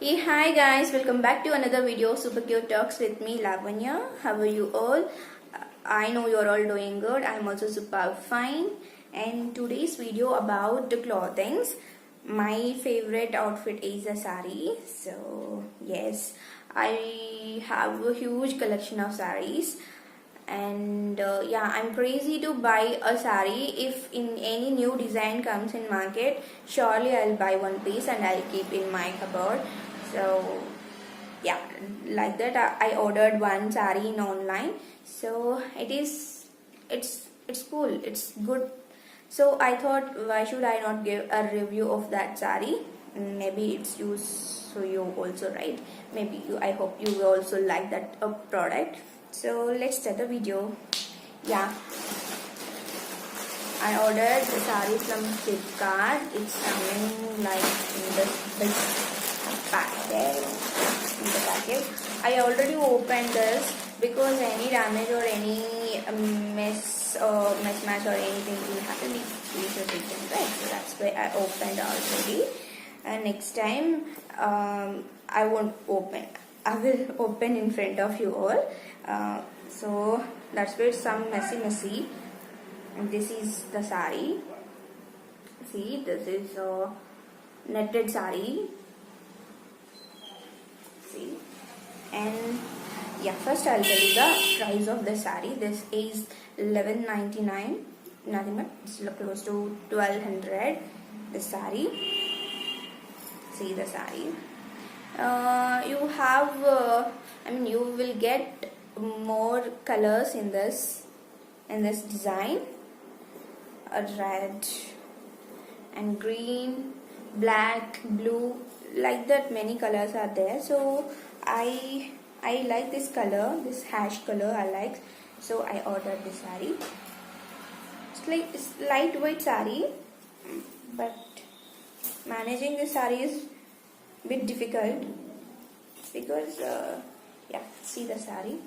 Hey, hi guys, welcome back to another video, Super Cute Talks with me, Lavanya. How are you all? I know you're all doing good. I'm also super fine. And today's video about the clothings. My favorite outfit is a sari. So yes, I have a huge collection of saris. And yeah, I'm crazy to buy a sari. If in any new design comes in market, surely I'll buy one piece and I'll keep in my cupboard. So yeah, like that I ordered one sari in online. So it's cool, it's good. So I thought, why should I not give a review of that sari? Maybe it's use for you also, right? Maybe you, I hope you will also like that product. So let's start the video. Yeah, I ordered the sari from Flipkart. It's coming like in this packet. In the packet, I already opened this because any damage or any mismatch or anything will happen. We should return, right? So that's why I opened already. And next time, I won't open. I will open in front of you all. So that's why it's some messy. And this is the sari. See, this is a netted sari. See, and yeah, first I'll tell you the price of the sari. This is $11.99. Nothing but it's close to 1200. The sari. See the sari. You have, you will get more colors in this design. A red and green, black, blue, like that many colors are there. So I like this color, this hash color I like. So I ordered this sari. It's lightweight sari, but managing this sari is a bit difficult because yeah, see the sari.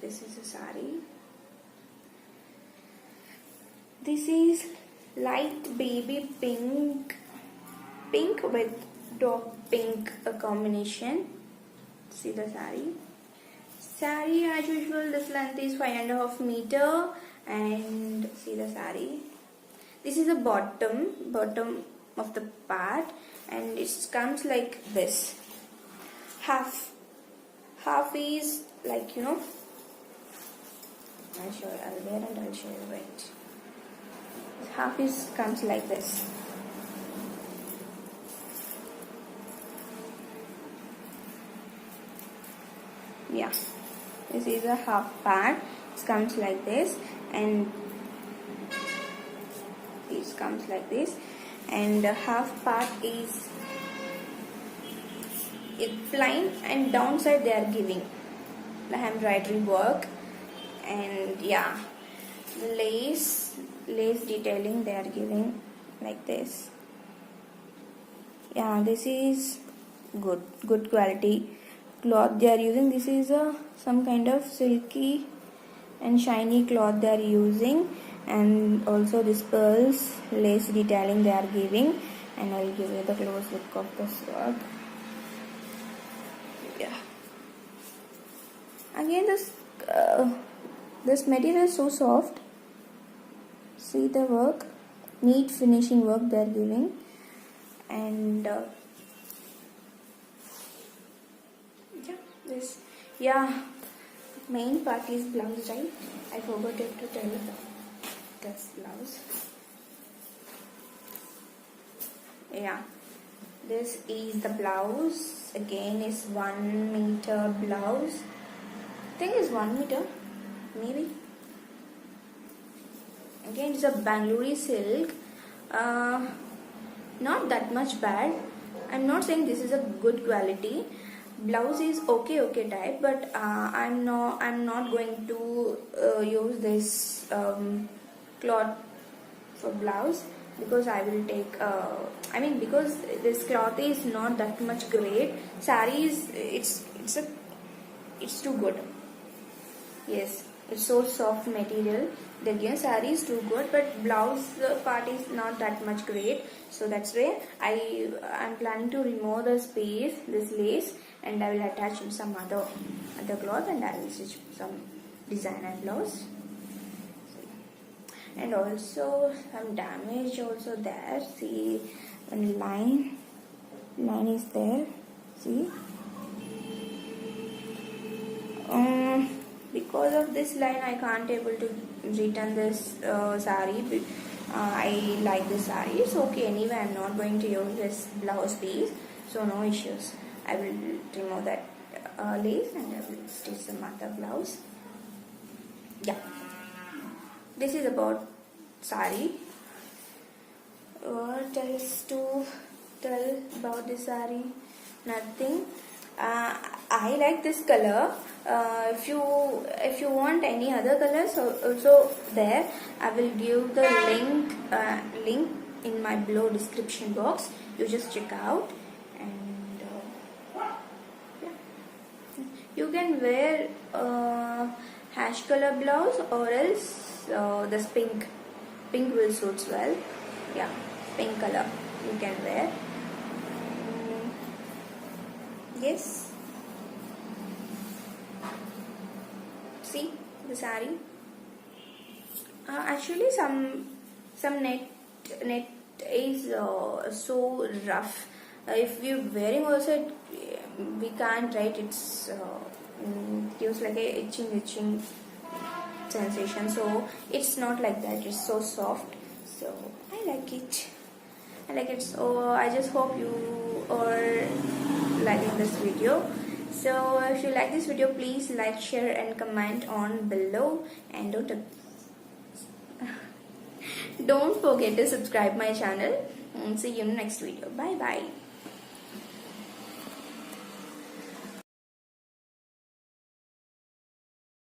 This is a sari. This is light baby pink with dark pink combination. See the sari. Sari as usual, this length is 5.5 meters, and see the sari. This is the bottom of the part, and it comes like this. Half is like, I'll wear and I'll show you it. Half comes like this. Yeah, this is a half part. It comes like this, and this comes like this, and the half part is plain, and downside they are giving the embroidery work, and yeah, lace detailing they are giving like this. Yeah, this is good quality cloth they are using. This is some kind of silky and shiny cloth they are using, and also this pearls lace detailing they are giving. And I'll give you the close look of this work. Yeah, again this material is so soft. See the work, neat finishing work they are giving. And main part is blouse, right? I forgot to tell you this blouse. Yeah, this is the blouse. Again is 1 meter blouse. I think it's 1 meter, maybe. Again, it's a Bangalore silk. Not that much bad. I'm not saying this is a good quality. Blouse is okay type, but I'm not going to use this cloth for blouse, because I will take because this cloth is not that much great. Sari is it's too good. Yes, It's so soft material. The again saree is too good, but blouse part is not that much great. So that's why I'm planning to remove this lace, and I will attach some other cloth, and I will stitch some designer blouse. And also some damage also there. See, one line is there. See. Because of this line I can't able to return this saree. I like this saree. It's okay anyway. I'm not going to use this blouse piece, so no issues. I will remove that lace and I will stitch some other blouse. Yeah, this is about saree. What else to tell about this saree? Nothing. I like this color. If you want any other colors also there, I will give the link in my below description box. You just check out, and yeah. You can wear hash color blouse, or else this pink will suits well. Yeah, pink color you can wear. Yes. See the saree. Actually, some net is so rough. If we're wearing also, we can't, right? It's gives like a itching sensation. So it's not like that. It's so soft. So I like it. So I just hope you are liking this video. So if you like this video, please like, share and comment on below, and don't forget to subscribe my channel. See you in the next video. Bye bye.